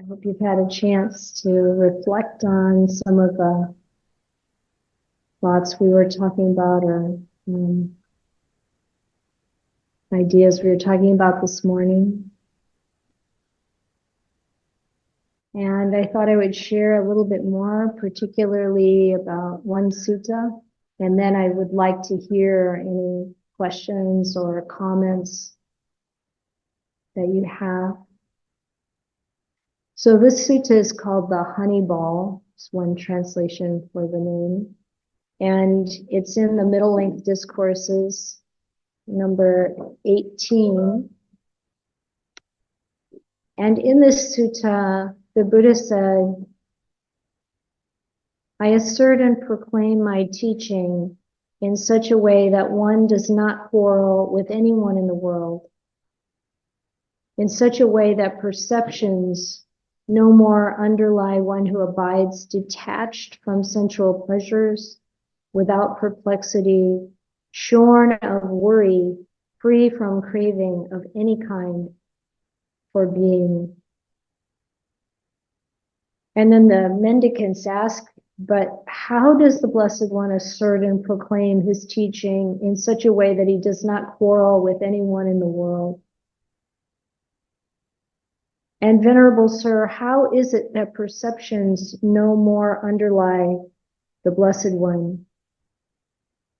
I hope you've had a chance to reflect on some of the thoughts we were talking about, or ideas we were talking about this morning. And I thought I would share a little bit more, particularly about one sutta, and then I would like to hear any questions or comments that you have. So this sutta is called the honey ball. It's one translation for the name. And it's in the Middle Length Discourses, number 18. And in this sutta, the Buddha said, I assert and proclaim my teaching in such a way that one does not quarrel with anyone in the world, in such a way that perceptions no more underlie one who abides detached from sensual pleasures, without perplexity, shorn of worry, free from craving of any kind for being. And then the mendicants ask, but how does the Blessed One assert and proclaim his teaching in such a way that he does not quarrel with anyone in the world? And Venerable Sir, how is it that perceptions no more underlie the Blessed One,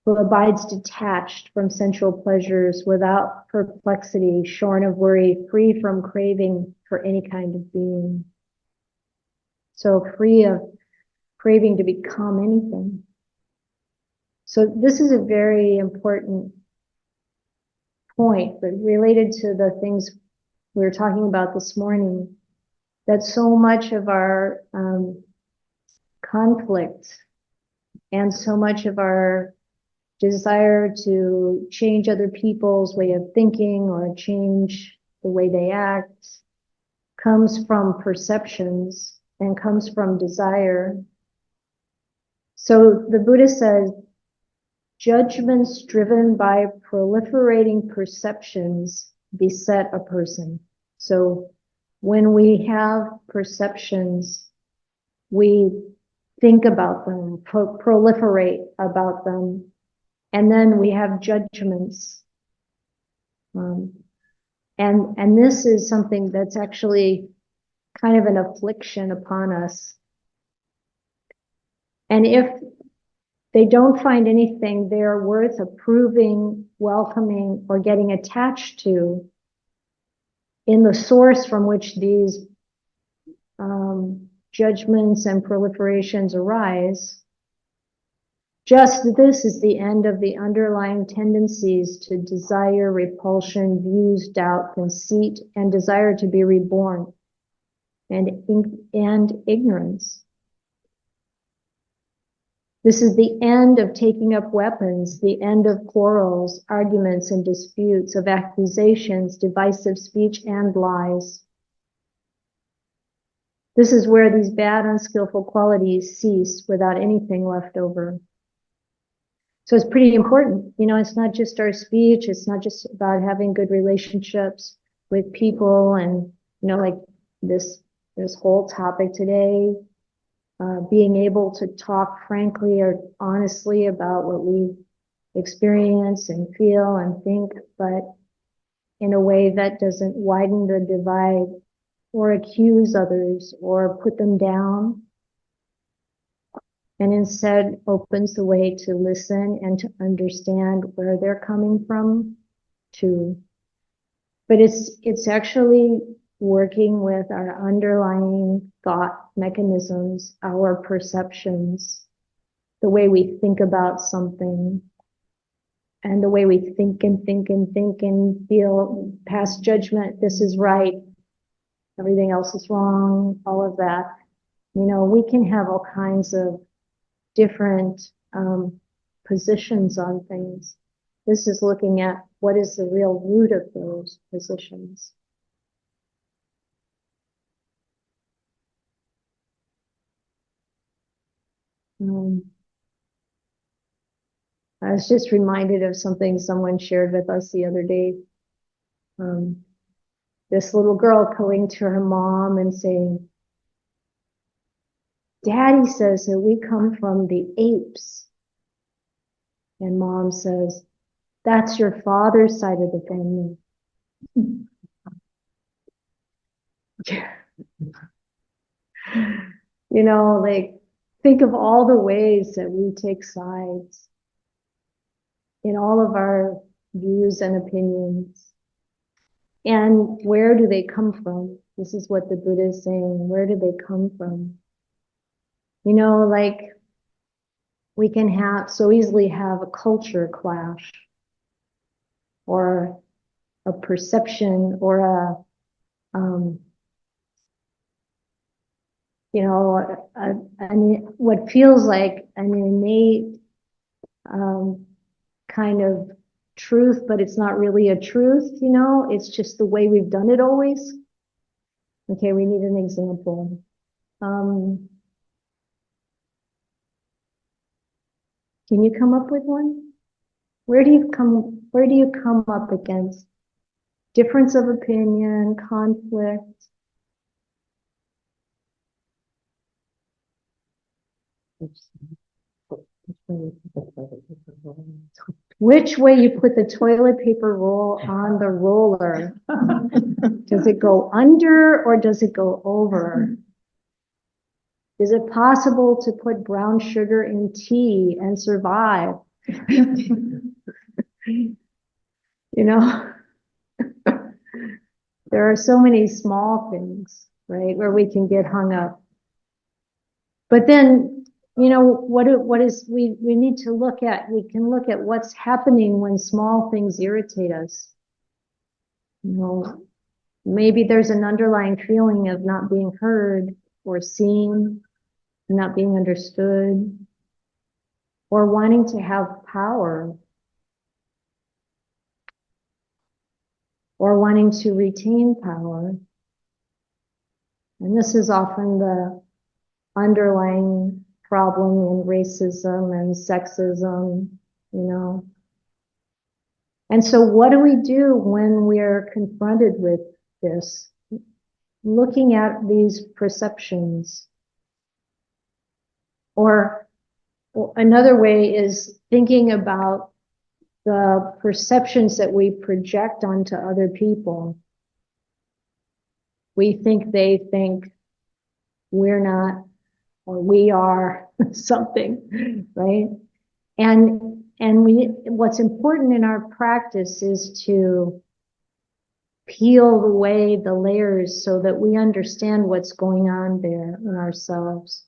who abides detached from sensual pleasures, without perplexity, shorn of worry, free from craving for any kind of being? So free of craving to become anything. So this is a very important point, but related to the things we were talking about this morning, that so much of our conflict and so much of our desire to change other people's way of thinking or change the way they act comes from perceptions and comes from desire. So the Buddha says, judgments driven by proliferating perceptions beset a person. So when we have perceptions, we think about them, proliferate about them, and then we have judgments. And this is something that's actually kind of an affliction upon us. And if they don't find anything they're worth approving, welcoming, or getting attached to in the source from which these judgments and proliferations arise, just this is the end of the underlying tendencies to desire, repulsion, views, doubt, conceit, and desire to be reborn, and ignorance. This is the end of taking up weapons, the end of quarrels, arguments, and disputes, of accusations, divisive speech, and lies. This is where these bad, unskillful qualities cease without anything left over. So it's pretty important. You know, it's not just our speech. It's not just about having good relationships with people and, you know, like this whole topic today, being able to talk frankly or honestly about what we experience and feel and think, but in a way that doesn't widen the divide or accuse others or put them down, and instead opens the way to listen and to understand where they're coming from too. But it's actually working with our underlying thought mechanisms, our perceptions, the way we think about something, and the way we think and think and think and feel, pass judgment, this is right, everything else is wrong, all of that. You know, we can have all kinds of different positions on things. This is looking at what is the real root of those positions. I was just reminded of something someone shared with us the other day. This little girl going to her mom and saying, Daddy says that we come from the apes. And Mom says, that's your father's side of the family. You know, like, think of all the ways that we take sides in all of our views and opinions. And where do they come from? This is what the Buddha is saying. Where do they come from? You know, like, we can so easily have a culture clash, or a perception, or you know, what feels like an innate kind of truth, but it's not really a truth, you know, it's just the way we've done it always. Okay, we need an example. Can you come up with one? Where do you come up against difference of opinion, conflict? Which way you put the toilet paper roll on the roller? Does it go under or does it go over? Is it possible to put brown sugar in tea and survive? You know, there are so many small things, right, where we can get hung up. But then, you know, we need to look at, we can look at what's happening when small things irritate us. You know, maybe there's an underlying feeling of not being heard or seen, not being understood, or wanting to have power, or wanting to retain power. And this is often the underlying problem in racism and sexism, you know. And so what do we do when we're confronted with this? Looking at these perceptions. Or another way is thinking about the perceptions that we project onto other people. We think they think we're not, or we are something, right? And what's important in our practice is to peel away the layers so that we understand what's going on there in ourselves.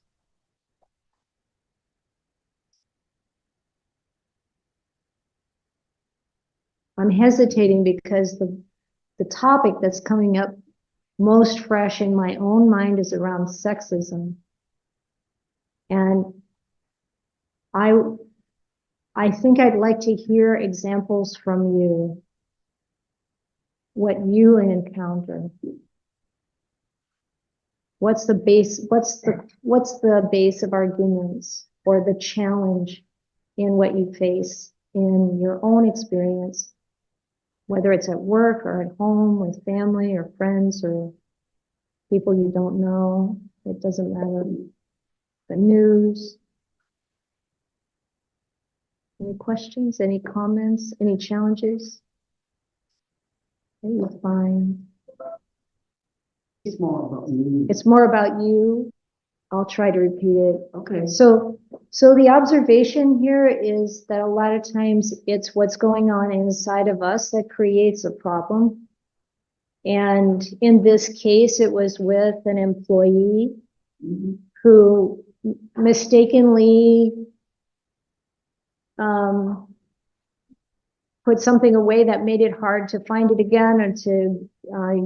I'm hesitating because the topic that's coming up most fresh in my own mind is around sexism. And I think I'd like to hear examples from you, what you encounter. What's the base of arguments or the challenge in what you face in your own experience, whether it's at work or at home with family or friends or people you don't know, it doesn't matter. The news. Any questions, any comments, any challenges? You're fine. It's more about me. It's more about you. I'll try to repeat it. Okay. So the observation here is that a lot of times it's what's going on inside of us that creates a problem. And in this case, it was with an employee who mistakenly put something away that made it hard to find it again or to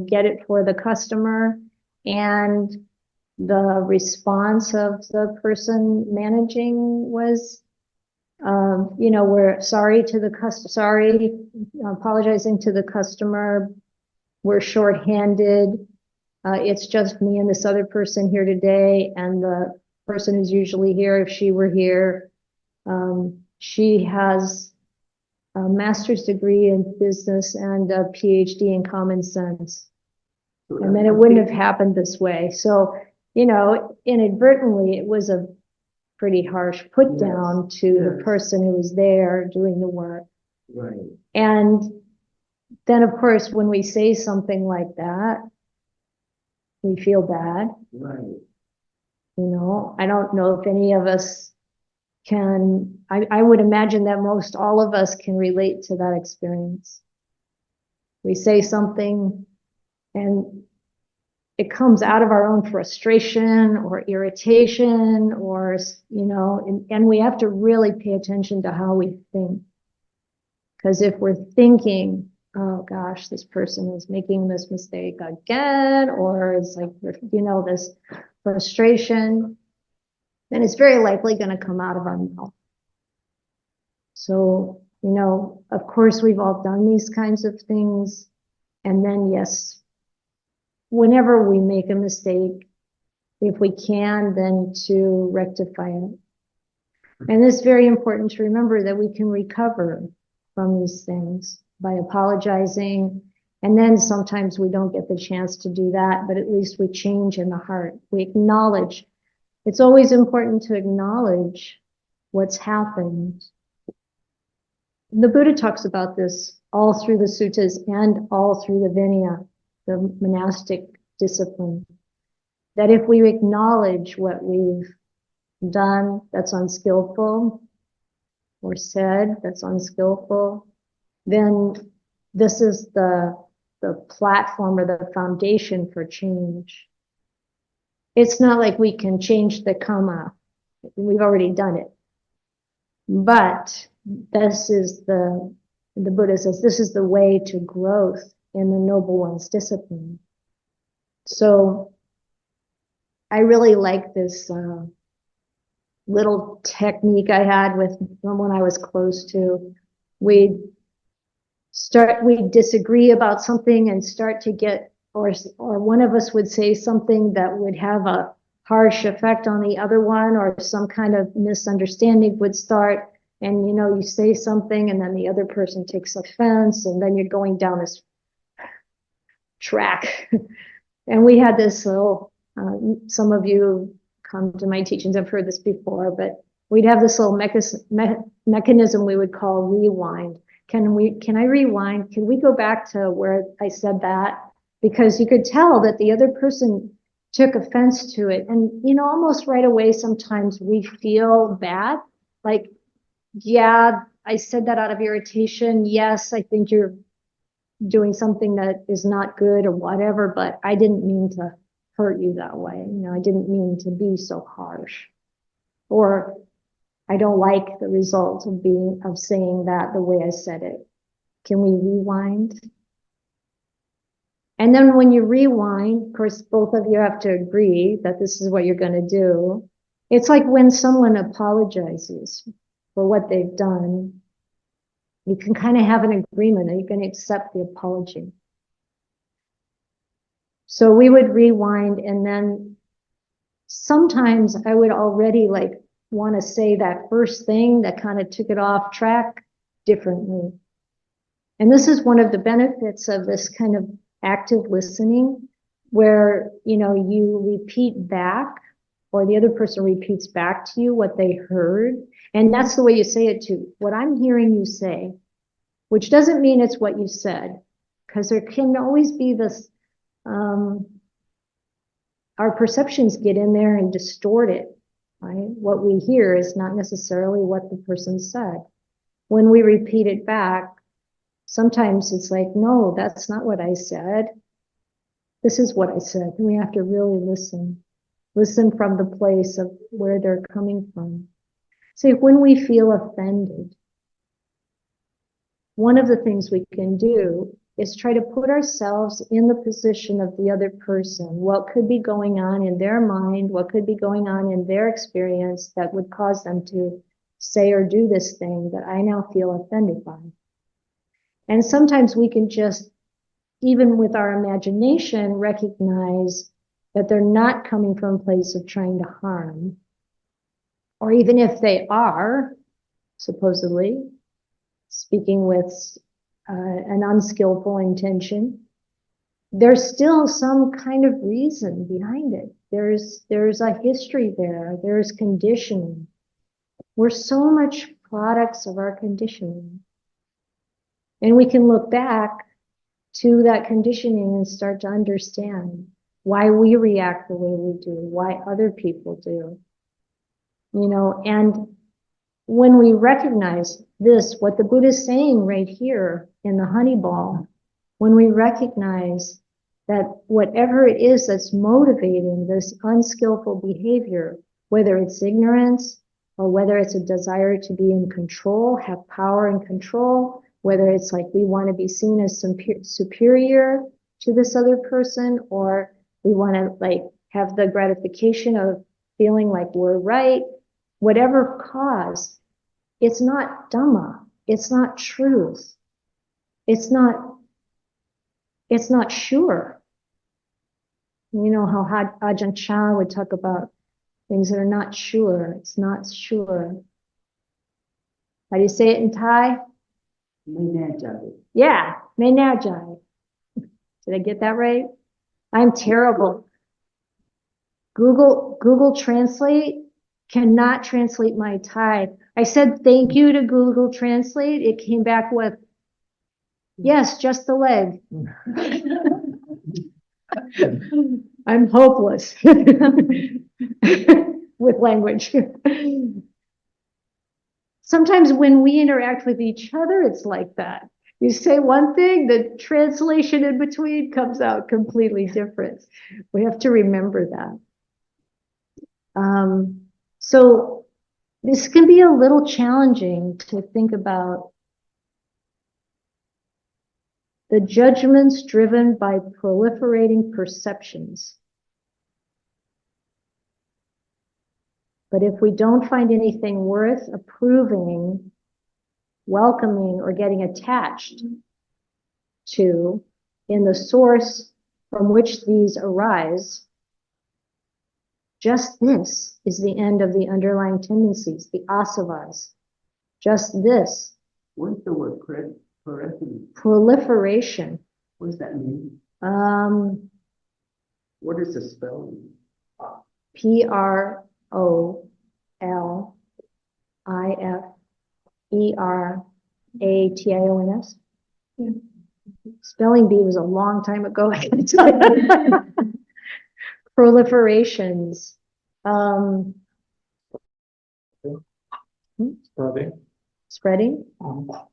get it for the customer. And the response of the person managing was, you know, we're sorry to the customer, apologizing to the customer. We're shorthanded. It's just me and this other person here today. And the person who's usually here, if she were here, she has a master's degree in business and a PhD in common sense. And then it wouldn't have happened this way. So, you know, inadvertently, it was a pretty harsh put down to the person who was there doing the work. Right. And then, of course, when we say something like that, we feel bad. Right. You know, I don't know if any of us can, I would imagine that most all of us can relate to that experience. We say something and it comes out of our own frustration or irritation or, you know, and we have to really pay attention to how we think. Because if we're thinking, oh gosh, this person is making this mistake again, or it's like, you know, this frustration, then it's very likely going to come out of our mouth. So, you know, of course, we've all done these kinds of things. And then, yes, whenever we make a mistake, if we can, then to rectify it. And it's very important to remember that we can recover from these things by apologizing. And then sometimes we don't get the chance to do that, but at least we change in the heart. We acknowledge. It's always important to acknowledge what's happened. The Buddha talks about this all through the suttas and all through the Vinaya, the monastic discipline, that if we acknowledge what we've done that's unskillful or said that's unskillful, then this is the platform or the foundation for change. It's not like we can change the karma. We've already done it. But this is the Buddha says, this is the way to growth in the Noble One's discipline. So I really like this little technique I had with someone I was close to. We'd disagree about something and start to get, or one of us would say something that would have a harsh effect on the other one, or some kind of misunderstanding would start. And, you know, you say something and then the other person takes offense, and then you're going down this track. And we had this little, some of you come to my teachings, I've heard this before, but we'd have this little mechanism we would call rewind. Can I rewind? Can we go back to where I said that? Because you could tell that the other person took offense to it. And, you know, almost right away, sometimes we feel bad. Like, yeah, I said that out of irritation. Yes, I think you're doing something that is not good or whatever, but I didn't mean to hurt you that way. You know, I didn't mean to be so harsh. Or I don't like the result of saying that the way I said it. Can we rewind? And then when you rewind, of course, both of you have to agree that this is what you're going to do. It's like when someone apologizes for what they've done, you can kind of have an agreement that you're going to accept the apology. So we would rewind, and then sometimes I would already like want to say that first thing that kind of took it off track differently. And this is one of the benefits of this kind of active listening, where, you know, you repeat back, or the other person repeats back to you what they heard. And that's the way you say it too. What I'm hearing you say, which doesn't mean it's what you said, because there can always be this, our perceptions get in there and distort it, right? What we hear is not necessarily what the person said. When we repeat it back, sometimes it's like, no, that's not what I said. This is what I said. And we have to really listen. Listen from the place of where they're coming from. See, when we feel offended, one of the things we can do is try to put ourselves in the position of the other person. What could be going on in their mind? What could be going on in their experience that would cause them to say or do this thing that I now feel offended by? And sometimes we can just, even with our imagination, recognize that they're not coming from a place of trying to harm. Or even if they are, supposedly, speaking with an unskillful intention, there's still some kind of reason behind it. There's a history there. There's conditioning. We're so much products of our conditioning. And we can look back to that conditioning and start to understand why we react the way we do, why other people do. You know, and when we recognize this, what the Buddha is saying right here in the honey ball, when we recognize that whatever it is that's motivating this unskillful behavior, whether it's ignorance or whether it's a desire to be in control, have power and control, whether it's like we want to be seen as superior to this other person, or we want to like have the gratification of feeling like we're right, whatever cause, it's not Dhamma, it's not truth, it's not sure. You know how Ajahn Chah would talk about things that are not sure. It's not sure. How do you say it in Thai? Yeah, may na jai. Did I get that right? I'm terrible. Google Translate cannot translate my Thai. I said thank you to Google Translate. It came back with, yes, just the leg. I'm hopeless with language. Sometimes when we interact with each other, it's like that. You say one thing, the translation in between comes out completely different. We have to remember that. So this can be a little challenging to think about the judgments driven by proliferating perceptions. But if we don't find anything worth approving, welcoming, or getting attached to in the source from which these arise, just this is the end of the underlying tendencies, the asavas. Just this. What's the word proliferation? What does that mean? What is the spelling? Proliferations. Yeah. Spelling bee was a long time ago. I can tell you. Proliferations. Spreading.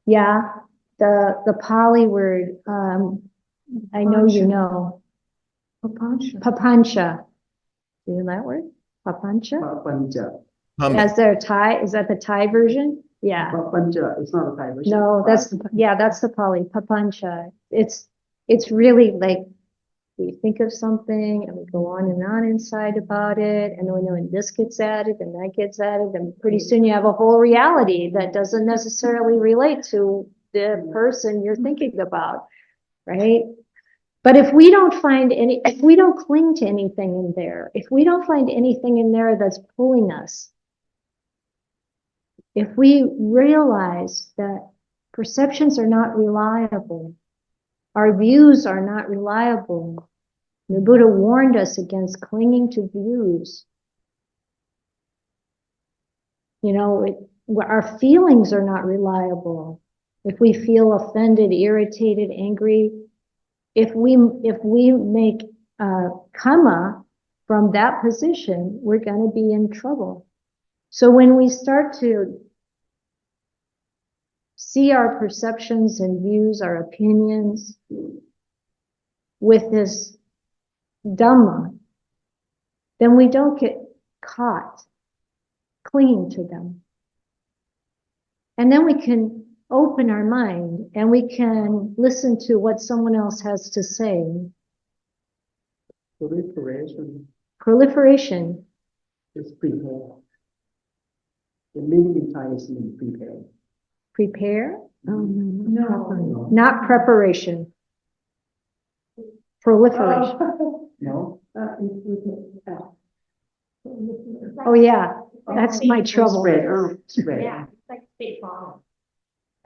Yeah. The Pali word. I know you know. Papancha. Do you know that word? Papancha? Papancha. Is there a Thai? Is that the Thai version? Yeah. Papancha. It's not a Thai version. No, that's the Pali. Papancha. It's really like we think of something and we go on and on inside about it, and when this gets added and that gets added, and pretty soon you have a whole reality that doesn't necessarily relate to the person you're thinking about, right? But if we don't cling to anything in there, if we don't find anything in there that's pulling us, if we realize that perceptions are not reliable, our views are not reliable, the Buddha warned us against clinging to views. You know, our feelings are not reliable. If we feel offended, irritated, angry, if we make kamma from that position, we're going to be in trouble. So when we start to see our perceptions and views, our opinions with this Dhamma, then we don't get caught clinging to them. And then we can open our mind and we can listen to what someone else has to say. Proliferation. It's prepare. The meaning in Thai is prepare. Prepare? No. Not preparation. Proliferation. No. Oh yeah, that's my trouble. Spread. Yeah, it's like big ball,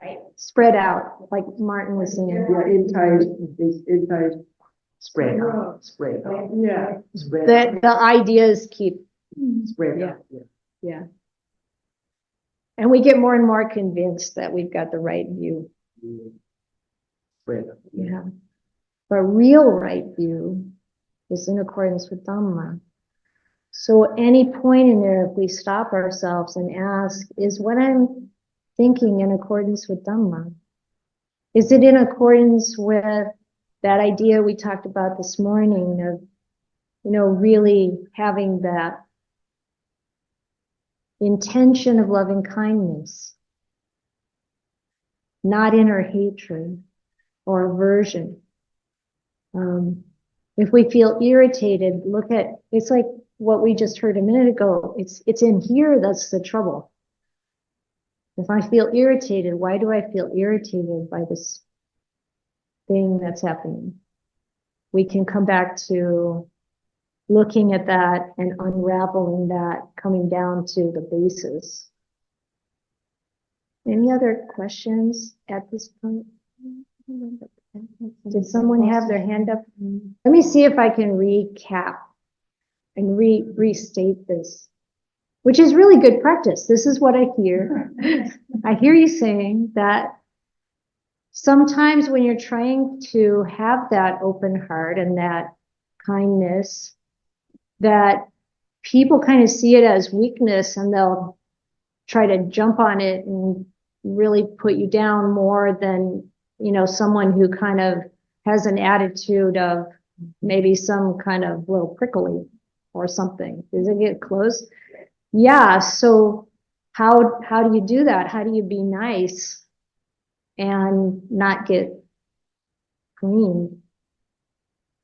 right? Spread out, like Martin was saying. Yeah, in Thai, Spread out, spread out. Yeah. Spread The ideas keep, Spread Yeah. out, yeah. yeah. And we get more and more convinced that we've got the right view. Spread out. Yeah. But real right view is in accordance with Dhamma. So at any point in there, if we stop ourselves and ask, is what I'm thinking in accordance with Dhamma? Is it in accordance with that idea we talked about this morning of, really having that intention of loving kindness, not inner hatred or aversion? If we feel irritated, it's like what we just heard a minute ago. It's in here that's the trouble. If I feel irritated, why do I feel irritated by this thing that's happening? We can come back to looking at that and unraveling that, coming down to the basis. Any other questions at this point? Did someone have their hand up? Let me see if I can recap and restate this, which is really good practice. This is what I hear. I hear you saying that sometimes when you're trying to have that open heart and that kindness, that people kind of see it as weakness and they'll try to jump on it and really put you down more than, someone who kind of has an attitude of maybe some kind of little prickly or something. Does it get close? Yeah. So how do you do that? How do you be nice and not get clean?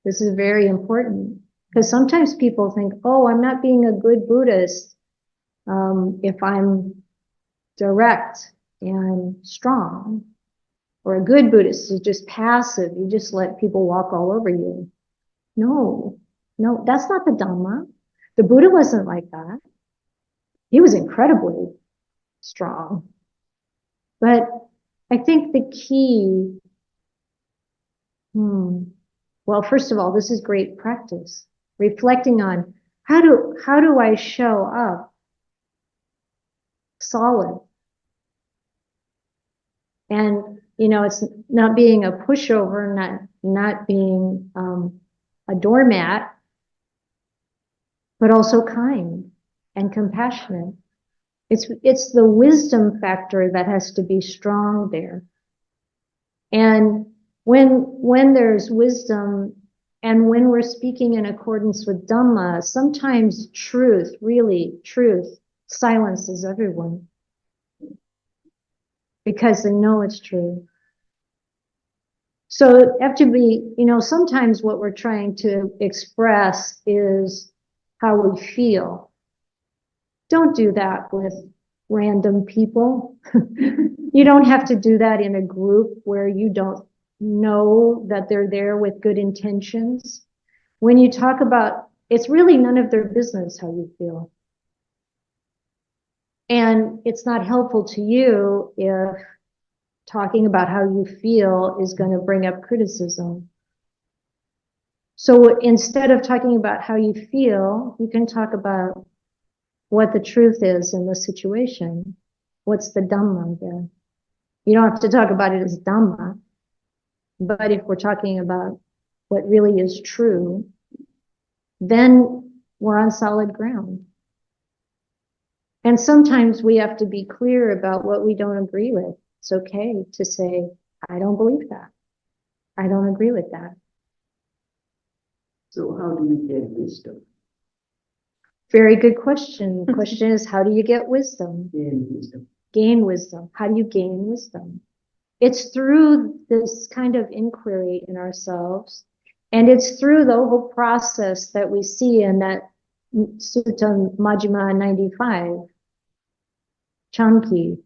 This is very important because sometimes people think, oh, I'm not being a good Buddhist if I'm direct and strong. Or a good Buddhist is just passive. You just let people walk all over you. No, that's not the Dhamma. The Buddha wasn't like that. He was incredibly strong. But I think the key, well, first of all, this is great practice. Reflecting on how do I show up solid? And, it's not being a pushover, not being a doormat, but also kind and compassionate. It's the wisdom factor that has to be strong there. And when there's wisdom and when we're speaking in accordance with Dhamma, sometimes truth silences everyone because they know it's true. So it have to be, sometimes what we're trying to express is how we feel. Don't do that with random people. You don't have to do that in a group where you don't know that they're there with good intentions. When you talk about, it's really none of their business how you feel. And it's not helpful to you if talking about how you feel is going to bring up criticism. So instead of talking about how you feel, you can talk about what the truth is in the situation. What's the Dhamma there? You don't have to talk about it as Dhamma, but if we're talking about what really is true, then we're on solid ground. And sometimes we have to be clear about what we don't agree with. It's okay to say, I don't believe that. I don't agree with that. So how do we get wisdom? Very good question. The question is, how do you get wisdom? Gain wisdom. Gain wisdom. How do you gain wisdom? It's through this kind of inquiry in ourselves. And it's through the whole process that we see in that Sutta Majjhima 95, Chanki.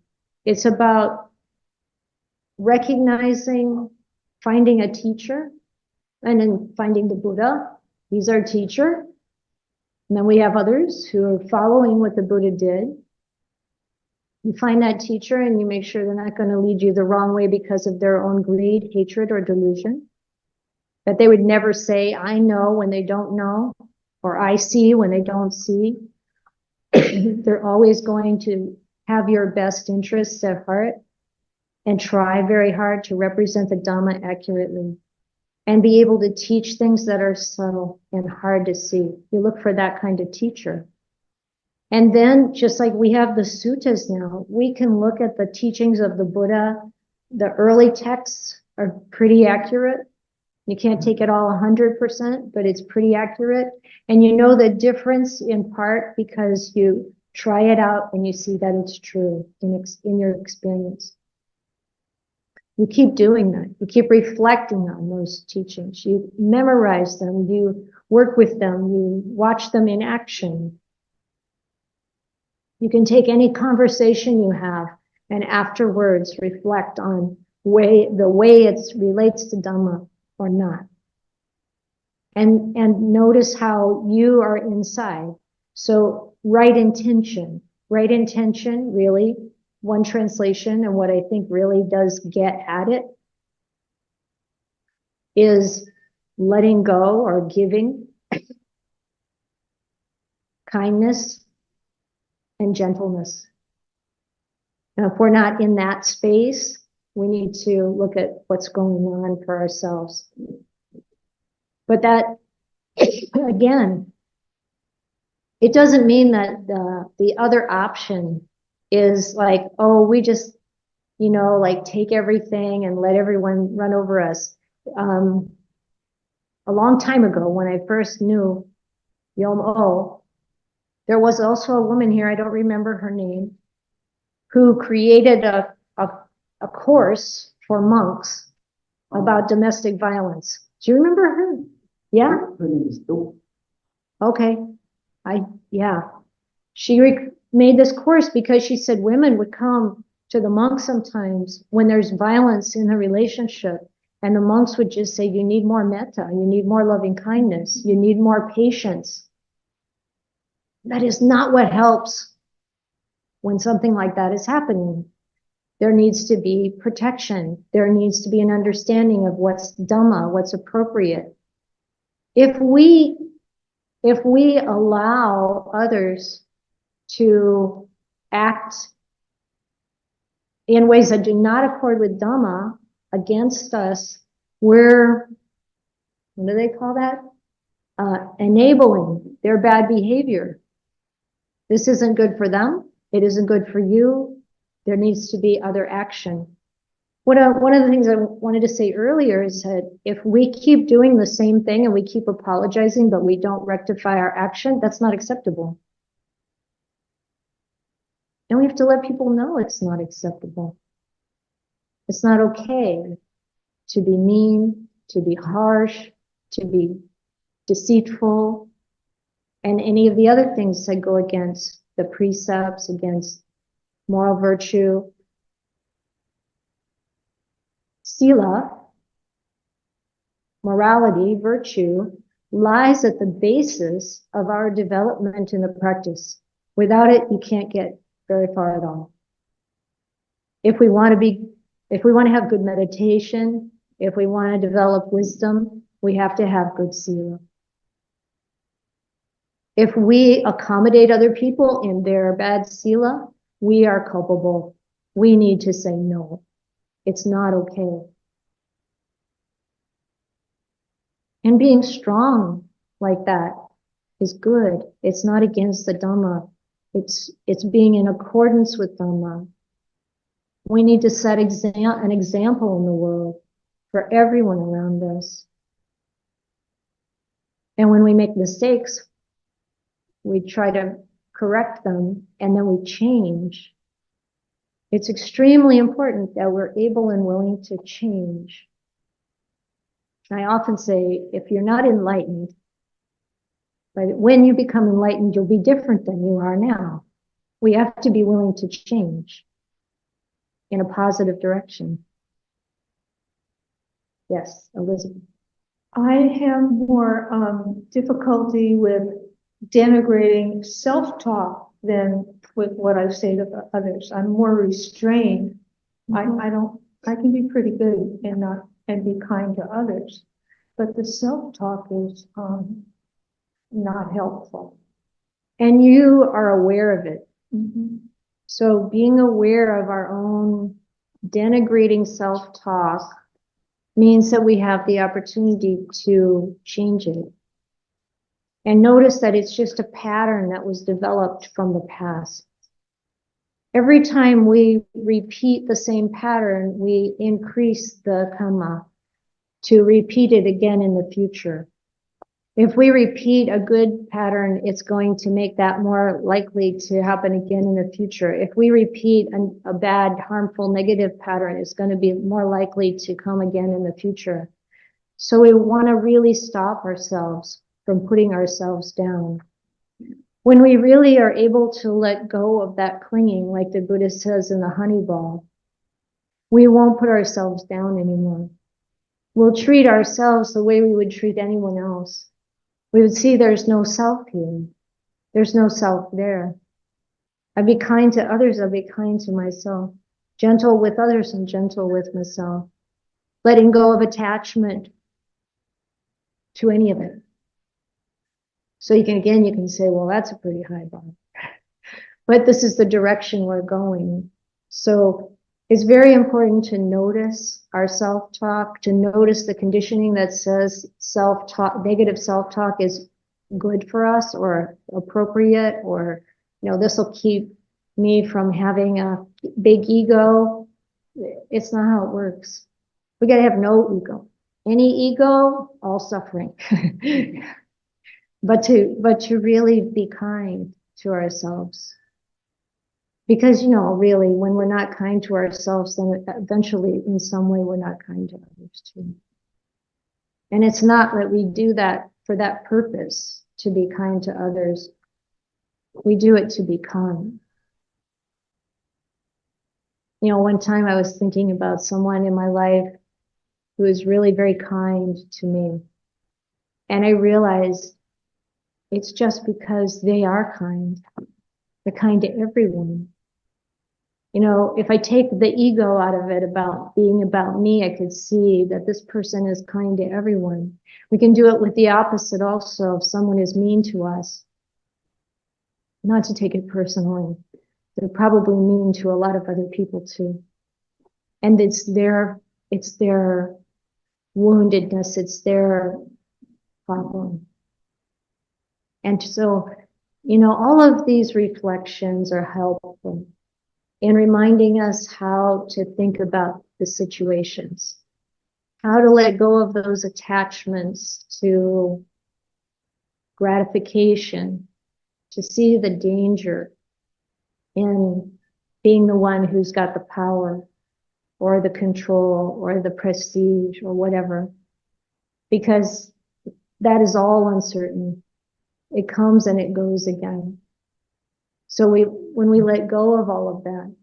It's about recognizing, finding a teacher, and then finding the Buddha. He's our teacher. And then we have others who are following what the Buddha did. You find that teacher and you make sure they're not going to lead you the wrong way because of their own greed, hatred, or delusion. That they would never say, I know when they don't know, or I see when they don't see. They're always going to have your best interests at heart and try very hard to represent the Dhamma accurately and be able to teach things that are subtle and hard to see. You look for that kind of teacher. And then, just like we have the suttas now, we can look at the teachings of the Buddha. The early texts are pretty accurate. You can't take it all 100%, but it's pretty accurate. And you know the difference in part because you try it out and you see that it's true in your experience. You keep doing that. You keep reflecting on those teachings. You memorize them. You work with them. You watch them in action. You can take any conversation you have and afterwards reflect on the way it relates to Dhamma or not. And notice how you are inside. So right intention, really, one translation, and what I think really does get at it is letting go or giving, kindness, and gentleness. And if we're not in that space, we need to look at what's going on for ourselves. But that, again, it doesn't mean that the other option is like, oh, we just, like take everything and let everyone run over us. A long time ago, when I first knew Yom O, there was also a woman here, I don't remember her name, who created a course for monks about domestic violence. Do you remember her? Yeah? Her name is Daylong. Okay. Yeah. She made this course because she said women would come to the monks sometimes when there's violence in the relationship. And the monks would just say, you need more metta, you need more loving kindness, you need more patience. That is not what helps when something like that is happening. There needs to be protection. There needs to be an understanding of what's Dhamma, what's appropriate. If we allow others to act in ways that do not accord with Dhamma against us, we're, what do they call that? Enabling their bad behavior. This isn't good for them. It isn't good for you. There needs to be other action. One of the things I wanted to say earlier is that if we keep doing the same thing and we keep apologizing, but we don't rectify our action, that's not acceptable. And we have to let people know it's not acceptable. It's not okay to be mean, to be harsh, to be deceitful, and any of the other things that go against the precepts, against moral virtue. Sila, morality, virtue, lies at the basis of our development in the practice. Without it, you can't get very far at all. If we want to have good meditation, if we want to develop wisdom, we have to have good sila. If we accommodate other people in their bad sila, we are culpable. We need to say no. It's not okay. And being strong like that is good. It's not against the Dhamma. It's being in accordance with Dhamma. We need to set an example in the world for everyone around us. And when we make mistakes, we try to correct them and then we change. It's extremely important that we're able and willing to change. I often say, if you're not enlightened, but when you become enlightened, you'll be different than you are now. We have to be willing to change in a positive direction. Yes, Elizabeth. I have more difficulty with denigrating self-talk than with what I say to others. I'm more restrained. I can be pretty good and be kind to others. But the self-talk is, not helpful. And you are aware of it. Mm-hmm. So being aware of our own denigrating self-talk means that we have the opportunity to change it. And notice that it's just a pattern that was developed from the past. Every time we repeat the same pattern, we increase the karma to repeat it again in the future. If we repeat a good pattern, it's going to make that more likely to happen again in the future. If we repeat a bad, harmful, negative pattern, it's going to be more likely to come again in the future. So we want to really stop ourselves from putting ourselves down. When we really are able to let go of that clinging, like the Buddha says in the honey ball, we won't put ourselves down anymore. We'll treat ourselves the way we would treat anyone else. We would see there's no self here. There's no self there. I'd be kind to others. I'd be kind to myself. Gentle with others and gentle with myself. Letting go of attachment to any of it. So you can say, well, that's a pretty high bar. But this is the direction we're going. So it's very important to notice our self-talk, to notice the conditioning that says self-talk, negative self-talk is good for us or appropriate, or, this will keep me from having a big ego. It's not how it works. We got to have no ego. Any ego, all suffering. But to really be kind to ourselves. Because, really, when we're not kind to ourselves, then eventually, in some way, we're not kind to others too. And it's not that we do that for that purpose, to be kind to others. We do it to be kind. One time I was thinking about someone in my life who was really very kind to me. And I realized it's just because they are kind. They're kind to everyone. If I take the ego out of it about being about me, I could see that this person is kind to everyone. We can do it with the opposite also. If someone is mean to us, not to take it personally. They're probably mean to a lot of other people too. And it's their woundedness, it's their problem. And so, all of these reflections are helpful in reminding us how to think about the situations, how to let go of those attachments to gratification, to see the danger in being the one who's got the power or the control or the prestige or whatever, because that is all uncertain. It comes and it goes again. So when we let go of all of that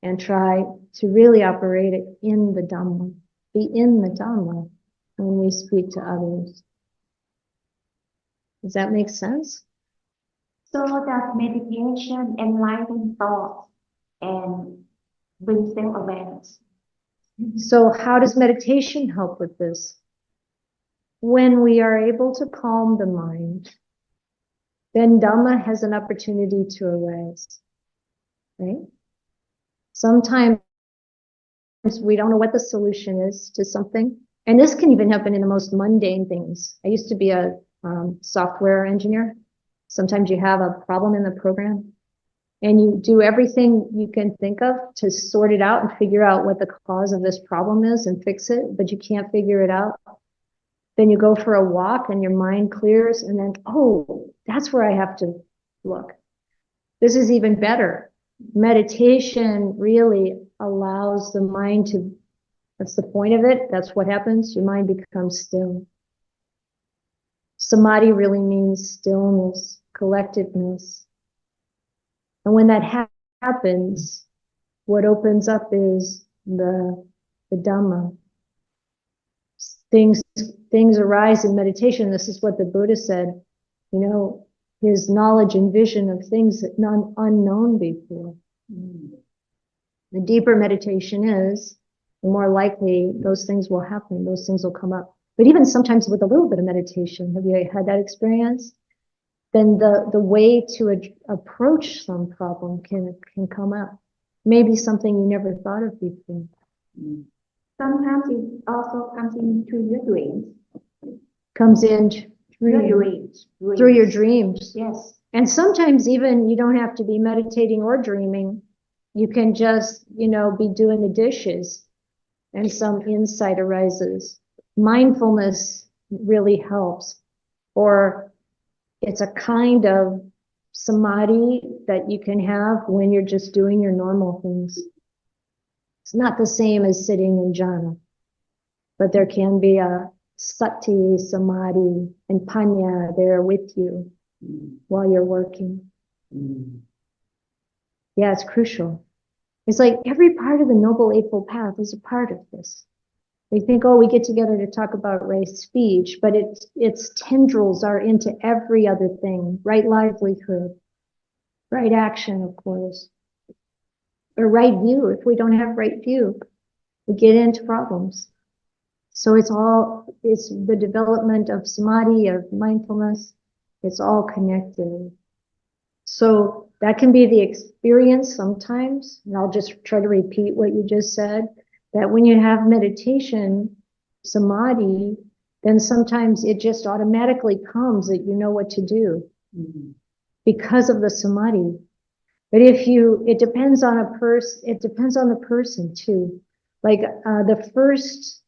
and try to really operate it in the Dhamma, be in the Dhamma when we speak to others. Does that make sense? So does meditation enlighten thoughts and bring self-awareness? So how does meditation help with this? When we are able to calm the mind, then Dhamma has an opportunity to arise, right? Sometimes we don't know what the solution is to something. And this can even happen in the most mundane things. I used to be a software engineer. Sometimes you have a problem in the program and you do everything you can think of to sort it out and figure out what the cause of this problem is and fix it, but you can't figure it out. Then you go for a walk and your mind clears and then, oh, that's where I have to look. This is even better. Meditation really allows the mind to, that's the point of it. That's what happens. Your mind becomes still. Samadhi really means stillness, collectedness. And when that happens, what opens up is the Dhamma. Things arise in meditation. This is what the Buddha said, his knowledge and vision of things that none unknown before. The deeper meditation is, the more likely those things will happen. Those things will come up. But even sometimes with a little bit of meditation, have you had that experience? Then the way to approach some problem can come up. Maybe something you never thought of before. Sometimes it also comes into your dreams. Comes in Your dreams. through your dreams. Yes. And sometimes even you don't have to be meditating or dreaming. You can just, be doing the dishes and some insight arises. Mindfulness really helps. Or it's a kind of samadhi that you can have when you're just doing your normal things. It's not the same as sitting in jhana, but there can be a sati, samadhi, and panya there with you while you're working. Yeah, it's crucial. It's like every part of the Noble Eightfold Path is a part of this. We think, we get together to talk about right speech, but its tendrils are into every other thing. Right livelihood, right action, of course, or right view. If we don't have right view, we get into problems. So it's the development of samadhi, of mindfulness. It's all connected. So that can be the experience sometimes. And I'll just try to repeat what you just said, that when you have meditation, samadhi, then sometimes it just automatically comes that you know what to do because of the samadhi. But it depends on the person too. Like the first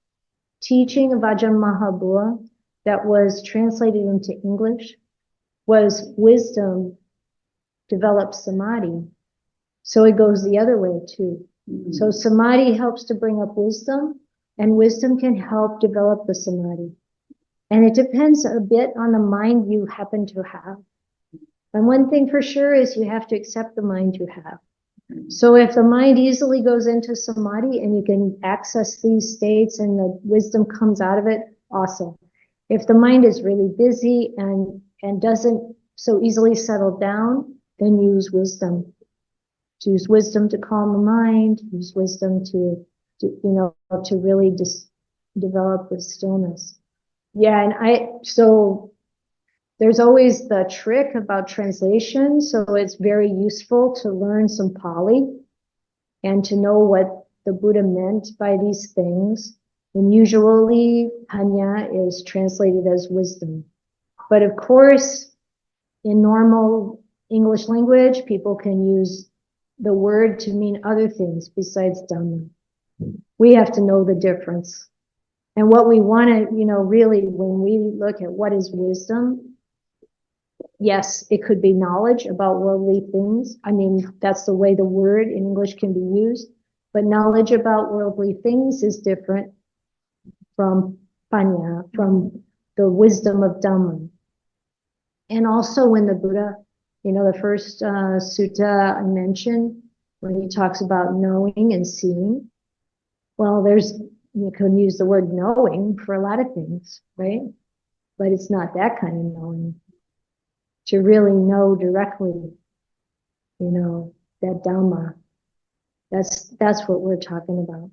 teaching of Ajahn Mahabua that was translated into English was wisdom develops samadhi. So it goes the other way too. So samadhi helps to bring up wisdom, and wisdom can help develop the samadhi. And it depends a bit on the mind you happen to have. And one thing for sure is you have to accept the mind you have. So if the mind easily goes into samadhi and you can access these states and the wisdom comes out of it, awesome. If the mind is really busy and doesn't so easily settle down, then use wisdom. Use wisdom to calm the mind, use wisdom to really just develop the stillness. Yeah, and so there's always the trick about translation. So it's very useful to learn some Pali and to know what the Buddha meant by these things. And usually Panya is translated as wisdom. But of course, in normal English language, people can use the word to mean other things besides Dhamma. We have to know the difference. And what we want to, really, when we look at what is wisdom, yes, it could be knowledge about worldly things. I mean, that's the way the word in English can be used. But knowledge about worldly things is different from panya, from the wisdom of Dhamma. And also when the Buddha, the first sutta I mentioned, when he talks about knowing and seeing, well, you can use the word knowing for a lot of things, right? But it's not that kind of knowing. To really know directly, that Dhamma. That's what we're talking about.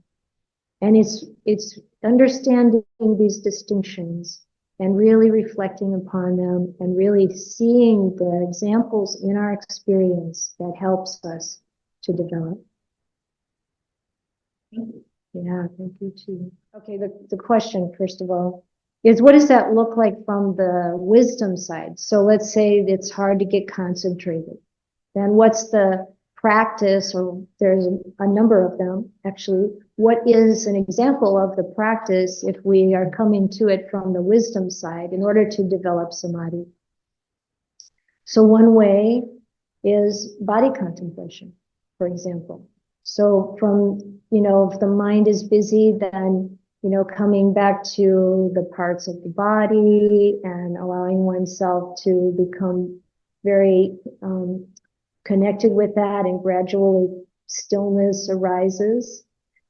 And it's understanding these distinctions and really reflecting upon them and really seeing the examples in our experience that helps us to develop. Yeah, thank you too. Okay, the question, first of all, is what does that look like from the wisdom side? So let's say it's hard to get concentrated. Then what's the practice, or there's a number of them actually. What is an example of the practice if we are coming to it from the wisdom side in order to develop samadhi? So one way is body contemplation, for example. So from, if the mind is busy, then, coming back to the parts of the body and allowing oneself to become very connected with that, and gradually stillness arises.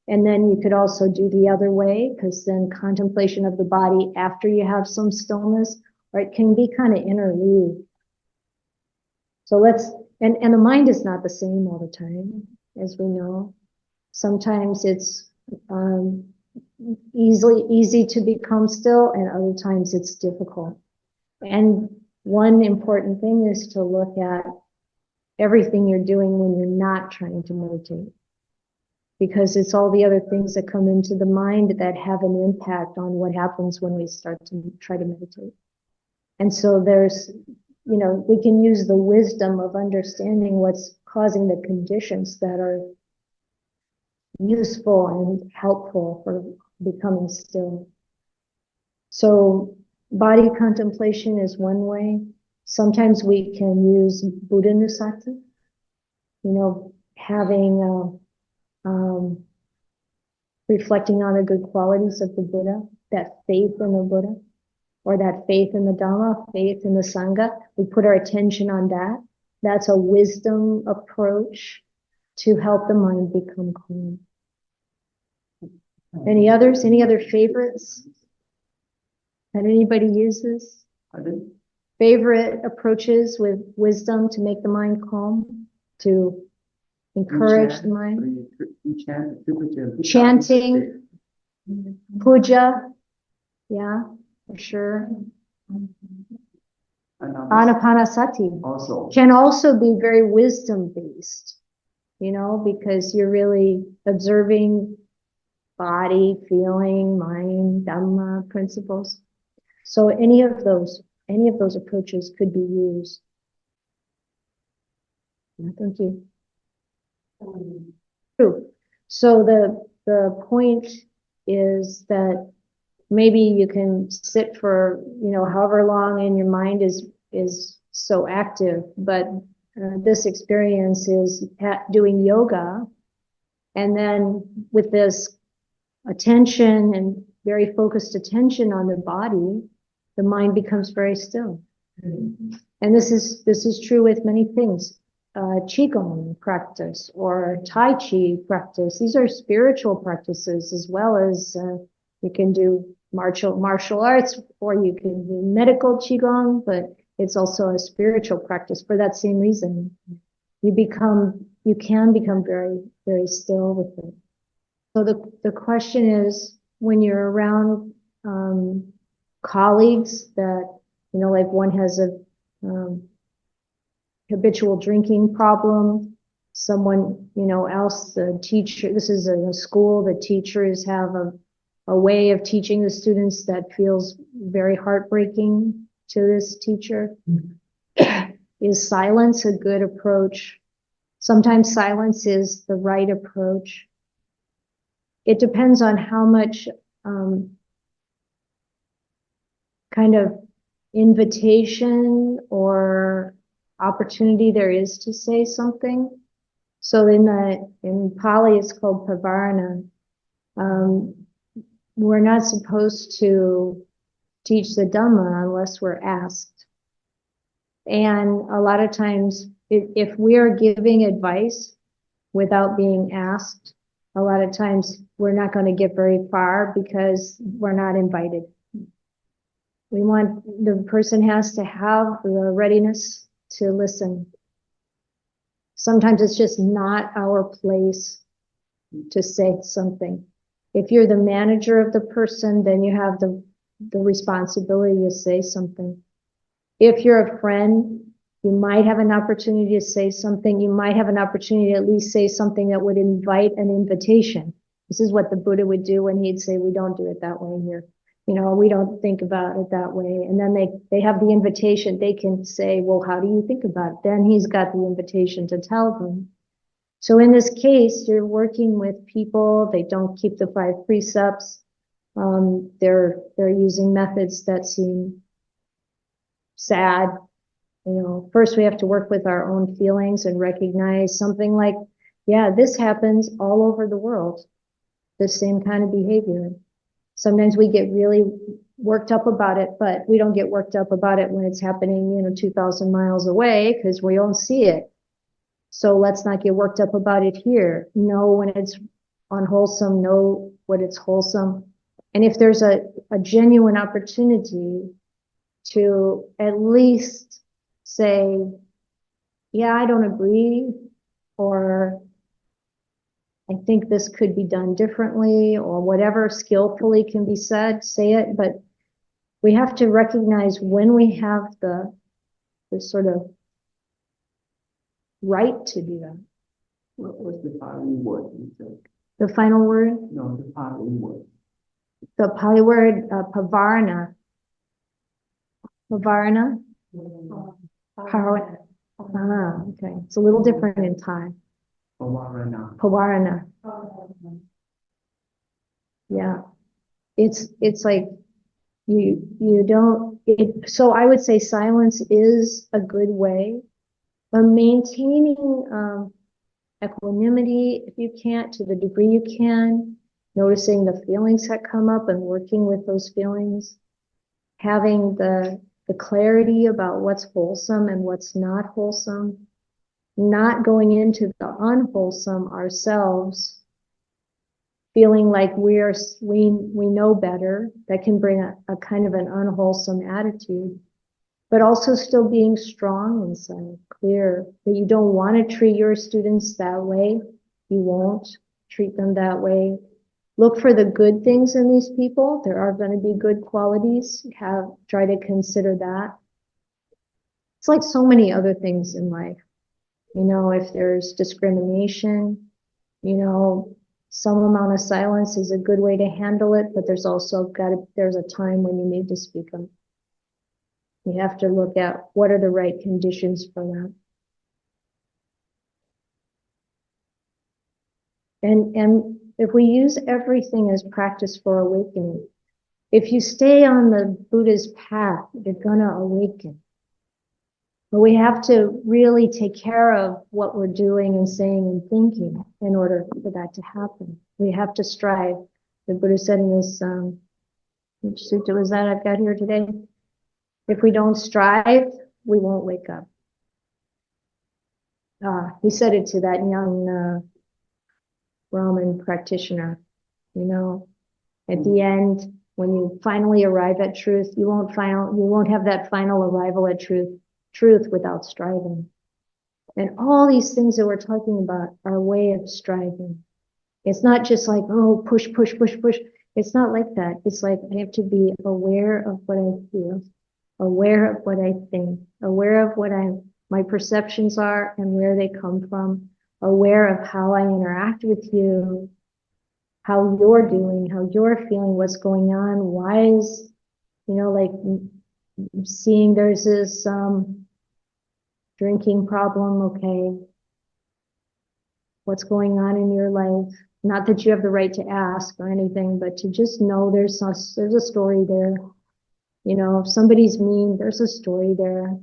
And then you could also do the other way, because then contemplation of the body after you have some stillness, or it can be kind of interleaved. So and the mind is not the same all the time, as we know. Sometimes it's easy to become still, and other times it's difficult. And one important thing is to look at everything you're doing when you're not trying to meditate, because it's all the other things that come into the mind that have an impact on what happens when we start to try to meditate. And so there's, we can use the wisdom of understanding what's causing the conditions that are useful and helpful for becoming still. So body contemplation is one way. Sometimes we can use Buddhanusorn, having reflecting on the good qualities of the Buddha, that faith in the Buddha, or that faith in the Dhamma, faith in the Sangha. We put our attention on that. That's a wisdom approach to help the mind become calm. Any others? Any other favorites that anybody uses? Pardon? Favorite approaches with wisdom to make the mind calm, to encourage the mind? Chanting, puja, yeah, for sure. Anapanasati Also. can also be very wisdom based, because you're really observing body, feeling, mind, Dhamma principles. So any of those approaches could be used. Thank you. True. So the point is that maybe you can sit for, however long, and your mind is so active, but this experience is doing yoga, and then with this attention and very focused attention on the body, the mind becomes very still. And this is true with many things. Qigong practice or Tai Chi practice. These are spiritual practices, as well as you can do martial arts, or you can do medical Qigong, but it's also a spiritual practice for that same reason. You can become very, very still with it. So the question is, when you're around colleagues that, like one has a habitual drinking problem, someone, else, the teacher, this is a school, the teachers have a way of teaching the students that feels very heartbreaking to this teacher. Is silence a good approach? Sometimes silence is the right approach. It depends on how much kind of invitation or opportunity there is to say something. So in Pali, it's called pavarana. We're not supposed to teach the Dhamma unless we're asked. And a lot of times, if we are giving advice without being asked, a lot of times we're not going to get very far because we're not invited. The person has to have the readiness to listen. Sometimes it's just not our place to say something. If you're the manager of the person, then you have the responsibility to say something. If you're a friend, you might have an opportunity to say something. You might have an opportunity to at least say something that would invite an invitation. This is what the Buddha would do when he'd say, we don't do it that way here. We don't think about it that way. And then they have the invitation. They can say, well, how do you think about it? Then he's got the invitation to tell them. So in this case, you're working with people. They don't keep the 5 precepts. They're using methods that seem sad. First we have to work with our own feelings and recognize something like, yeah, this happens all over the world. The same kind of behavior. Sometimes we get really worked up about it, but we don't get worked up about it when it's happening, 2,000 miles away, because we don't see it. So let's not get worked up about it here. Know when it's unwholesome, know what it's wholesome. And if there's a genuine opportunity to at least say, yeah, I don't agree, or I think this could be done differently, or whatever skillfully can be said, say it, but we have to recognize when we have the sort of right to do that. What was the Pali word you said? The final word, No, the Pali word. the Pali word, pavarana. Pavarana? Pavarana. Ah, okay. It's a little different in Thai. Pavarana. Pavarana. Yeah. It's like you don't, so I would say silence is a good way of maintaining equanimity, if you can't, to the degree you can, noticing the feelings that come up and working with those feelings, having the clarity about what's wholesome and what's not wholesome, not going into the unwholesome ourselves, feeling like we know better. That can bring a kind of an unwholesome attitude, but also still being strong inside, clear that you don't want to treat your students that way. You won't treat them that way. Look for the good things in these people. There are going to be good qualities. Try to consider that. It's like so many other things in life. You know, if there's discrimination, you know, some amount of silence is a good way to handle it, but there's also there's a time when you need to speak up. You have to look at what are the right conditions for that. And if we use everything as practice for awakening, if you stay on the Buddha's path, you're gonna awaken. But we have to really take care of what we're doing and saying and thinking in order for that to happen. We have to strive. The Buddha said in this, which sutta was that I've got here today? If we don't strive, we won't wake up. He said it to that young Brahmin practitioner. You know, at the end, when you finally arrive at truth, you won't have that final arrival at truth without striving. And all these things that we're talking about are a way of striving. It's not just like, oh, push. It's not like that. It's like I have to be aware of what I feel, aware of what I think, aware of what my perceptions are and where they come from, aware of how I interact with you, how you're doing, how you're feeling, what's going on, why is, you know, like seeing there's this drinking problem, okay, what's going on in your life? Not that you have the right to ask or anything, but to just know there's a story there. You know, if somebody's mean, there's a story there.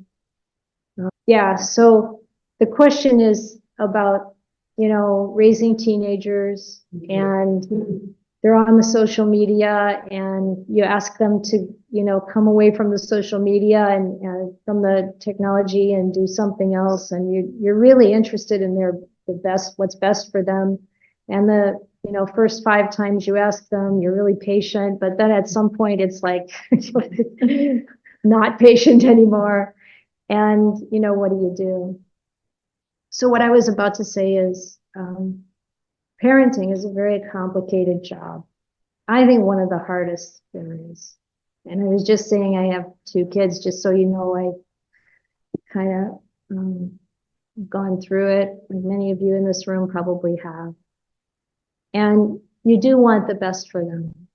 Yeah, so the question is about, you know, raising teenagers, and they're on the social media, and you ask them to, you know, come away from the social media and from the technology and do something else, and you're really interested in what's best for them. And the, you know, first 5 times you ask them, you're really patient, but then at some point it's like not patient anymore. And, you know, what do you do? So what I was about to say is, parenting is a very complicated job. I think one of the hardest there is. And I was just saying I have 2 kids, just so you know, I kind of gone through it. Many of you in this room probably have. And you do want the best for them.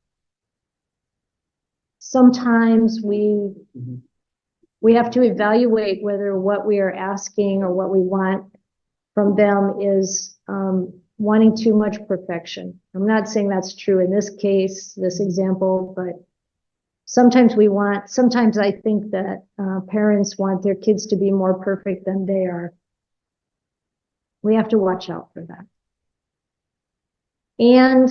Sometimes we have to evaluate whether what we are asking or what we want from them is wanting too much perfection. I'm not saying that's true in this case, this example, but sometimes I think that parents want their kids to be more perfect than they are. We have to watch out for that. And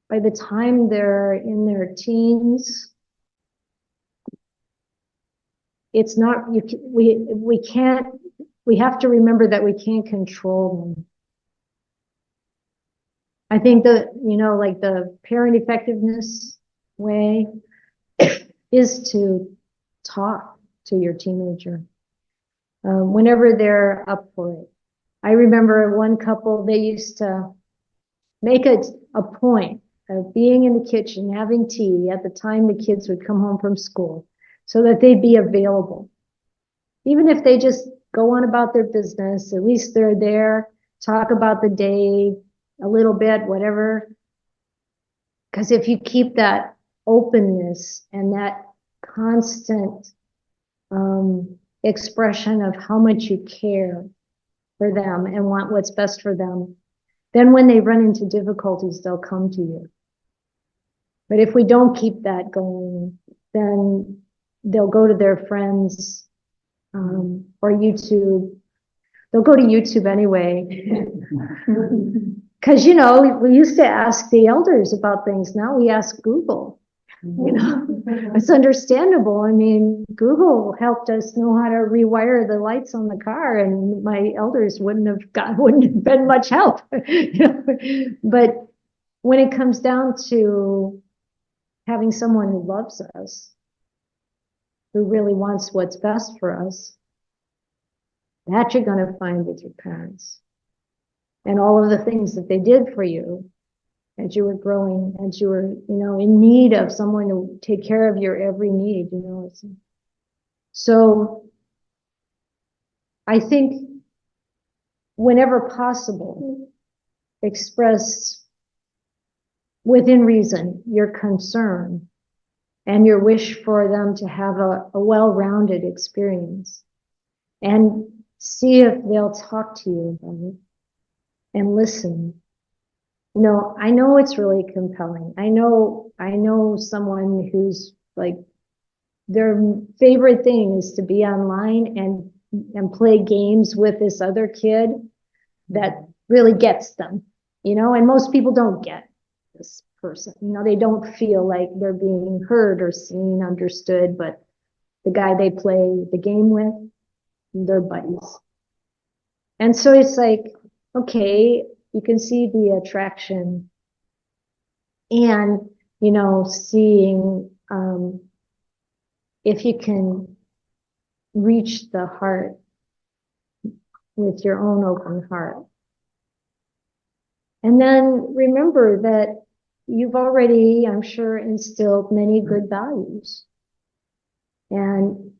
by the time they're in their teens, it's not, we have to remember that we can't control them. I think that, you know, like the parent effectiveness way is to talk to your teenager whenever they're up for it. I remember one couple, they used to make a point of being in the kitchen, having tea at the time the kids would come home from school so that they'd be available. Even if they just go on about their business, at least they're there, talk about the day a little bit, whatever. Because if you keep that openness and that constant expression of how much you care for them and want what's best for them, then when they run into difficulties, they'll come to you. But if we don't keep that going, then they'll go to their friends or YouTube. They'll go to YouTube anyway. Because, you know, we used to ask the elders about things. Now we ask Google. You know, it's understandable. I mean, Google helped us know how to rewire the lights on the car, and my elders wouldn't have been much help. You know? But when it comes down to having someone who loves us, who really wants what's best for us, that you're going to find with your parents. And all of the things that they did for you as you were growing, as you were, you know, in need of someone to take care of your every need, you know. So I think whenever possible, express within reason your concern and your wish for them to have a well-rounded experience, and see if they'll talk to you about it and listen. You know, I know it's really compelling. I know someone who's like, their favorite thing is to be online and play games with this other kid that really gets them, you know, and most people don't get this person. You know, they don't feel like they're being heard or seen, understood, but the guy they play the game with, they're buddies. And so it's like, okay, you can see the attraction and, you know, seeing if you can reach the heart with your own open heart. And then remember that you've already, I'm sure, instilled many good values. And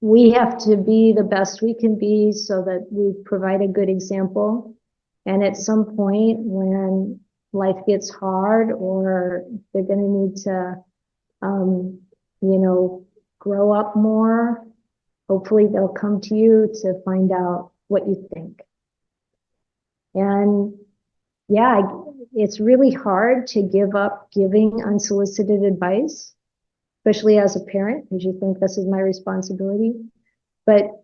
we have to be the best we can be so that we provide a good example. And at some point when life gets hard or they're going to need to, you know, grow up more, hopefully they'll come to you to find out what you think. And yeah, it's really hard to give up giving unsolicited advice, especially as a parent, because you think this is my responsibility. But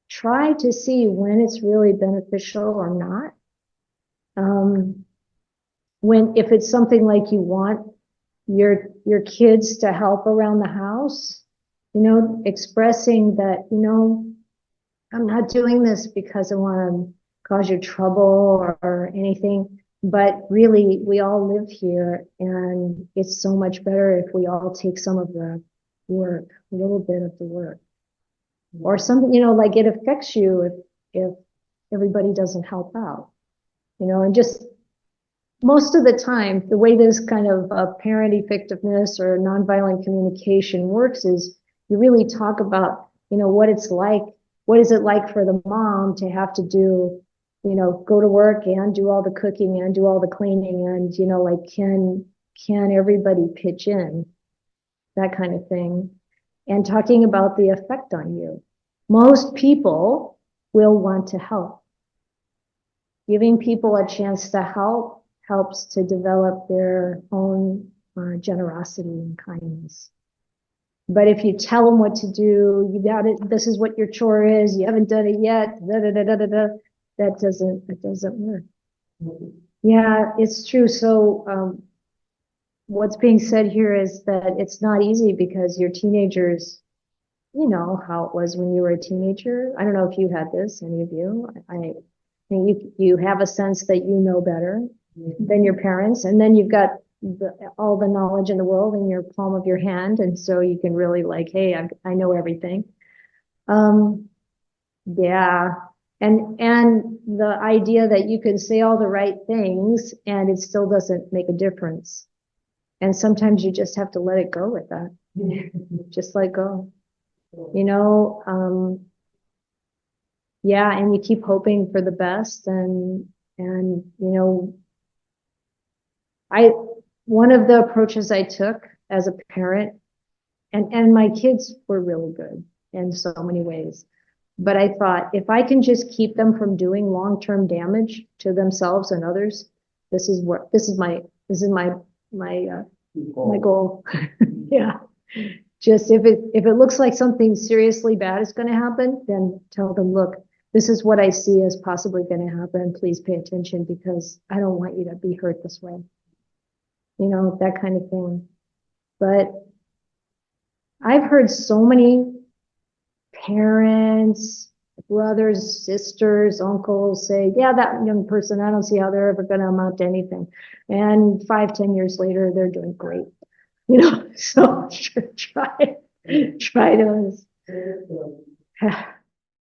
try to see when it's really beneficial or not. If it's something like you want your kids to help around the house, you know, expressing that, you know, I'm not doing this because I want to cause you trouble or anything, but really we all live here and it's so much better if we all take some of the work, a little bit of the work, or something, you know, like it affects you if everybody doesn't help out, you know. And just most of the time, the way this kind of parent effectiveness or nonviolent communication works is you really talk about, you know, what it's like. What is it like for the mom to have to do, you know, go to work and do all the cooking and do all the cleaning, and, you know, like, can everybody pitch in, that kind of thing, and talking about the effect on you. Most people will want to help. Giving people a chance to help helps to develop their own generosity and kindness. But if you tell them what to do, you got it, this is what your chore is, you haven't done it yet, that doesn't work. Yeah, it's true. So what's being said here is that it's not easy because your teenagers, you know how it was when you were a teenager. I don't know if you had this, any of you. I think you have a sense that you know better than your parents, and then you've got all the knowledge in the world in your palm of your hand, and so you can really like, hey, I know everything. Yeah, And the idea that you can say all the right things and it still doesn't make a difference. And sometimes you just have to let it go with that. Just let go. You know, yeah, and you keep hoping for the best and you know, one of the approaches I took as a parent, and my kids were really good in so many ways. But I thought, if I can just keep them from doing long-term damage to themselves and others, this is my goal. Yeah. Just if it looks like something seriously bad is going to happen, then tell them, look, this is what I see as possibly going to happen. Please pay attention because I don't want you to be hurt this way. You know, that kind of thing. But I've heard so many parents, brothers, sisters, uncles say, yeah, that young person, I don't see how they're ever going to amount to anything. And 5-10 years later, they're doing great. You know, so try to